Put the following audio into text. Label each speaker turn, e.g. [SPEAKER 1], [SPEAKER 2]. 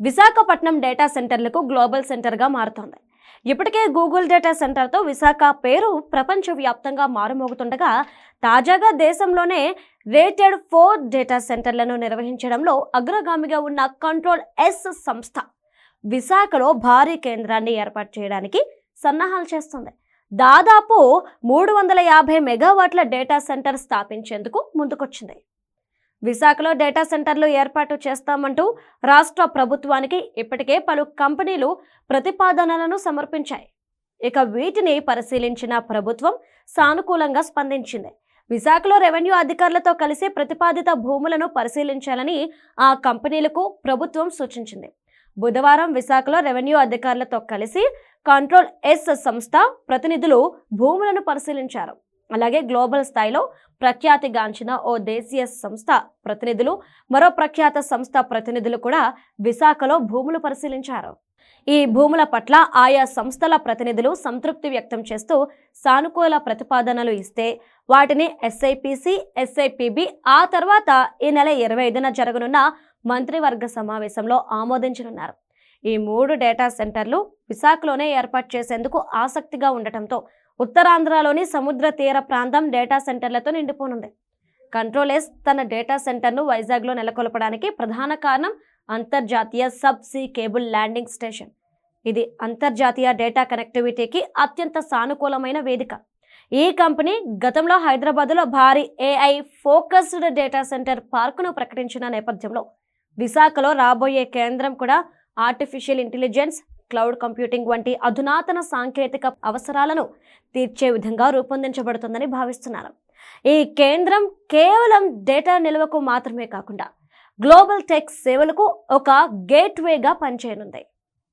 [SPEAKER 1] Visakhapatnam data సెంటర్లకు global సెంటర్గా మారుతోంది. ఇప్పటికే గూగుల్ డేటా సెంటర్తో విశాఖ పేరు ప్రపంచవ్యాప్తంగా మారుమోగుతుండగా, తాజాగా దేశంలోనే రేటెడ్ 4 డేటా సెంటర్లను నిర్వహించడంలో అగ్రగామిగా ఉన్న కంట్రోల్ ఎస్ సంస్థ విశాఖలో భారీ కేంద్రాన్ని ఏర్పాటు చేయడానికి సన్నాహాలు చేస్తుంది. దాదాపు 350 మెగావాట్ల డేటా సెంటర్ స్థాపించేందుకు ముందుకొచ్చింది. విశాఖలో డేటా సెంటర్లు ఏర్పాటు చేస్తామంటూ రాష్ట్ర ప్రభుత్వానికి ఇప్పటికే పలు కంపెనీలు ప్రతిపాదనలను సమర్పించాయి. ఇక వీటిని పరిశీలించిన ప్రభుత్వం సానుకూలంగా స్పందించింది. విశాఖలో రెవెన్యూ అధికారులతో కలిసి ప్రతిపాదిత భూములను పరిశీలించాలని ఆ కంపెనీలకు ప్రభుత్వం సూచించింది. బుధవారం విశాఖలో రెవెన్యూ అధికారులతో కలిసి కంట్రోల్ ఎస్ సంస్థ ప్రతినిధులు భూములను పరిశీలించారు. అలాగే గ్లోబల్ స్థాయిలో ప్రఖ్యాతిగాంచిన ఓ దేశీయ సంస్థ ప్రతినిధులు, మరో ప్రఖ్యాత సంస్థ ప్రతినిధులు కూడా విశాఖలో భూములు పరిశీలించారు. ఈ భూముల పట్ల ఆయా సంస్థల ప్రతినిధులు సంతృప్తి వ్యక్తం చేస్తూ సానుకూల ప్రతిపాదనలు ఇస్తే వాటిని ఎస్ఐపిసి, ఎస్ఐపిబి ఆ తర్వాత ఈ నెల 25న జరగనున్న మంత్రివర్గ సమావేశంలో ఆమోదించనున్నారు. ఈ 3 డేటా సెంటర్లు విశాఖలోనే ఏర్పాటు చేసేందుకు ఆసక్తిగా ఉండటంతో ఉత్తరాంధ్రలోని సముద్ర తీర ప్రాంతం డేటా సెంటర్లతో నిండిపోనుంది. కంట్రోల్ ఎస్ తన డేటా సెంటర్ను వైజాగ్లో నెలకొల్పడానికి ప్రధాన కారణం అంతర్జాతీయ sub sea cable landing station. ఇది అంతర్జాతీయ డేటా కనెక్టివిటీకి అత్యంత సానుకూలమైన వేదిక. ఈ కంపెనీ గతంలో హైదరాబాద్లో భారీ ఏఐ ఫోకస్డ్ డేటా సెంటర్ పార్కును ప్రకటించిన నేపథ్యంలో విశాఖలో రాబోయే కేంద్రం కూడా ఆర్టిఫిషియల్ ఇంటెలిజెన్స్, క్లౌడ్ కంప్యూటింగ్ వంటి అధునాతన సాంకేతిక అవసరాలను తీర్చే విధంగా రూపొందించబడుతుందని భావిస్తున్నారు. ఈ కేంద్రం కేవలం డేటా నిల్వకు మాత్రమే కాకుండా గ్లోబల్ టెక్ సేవలకు ఒక గేట్వేగా పనిచేయనుంది.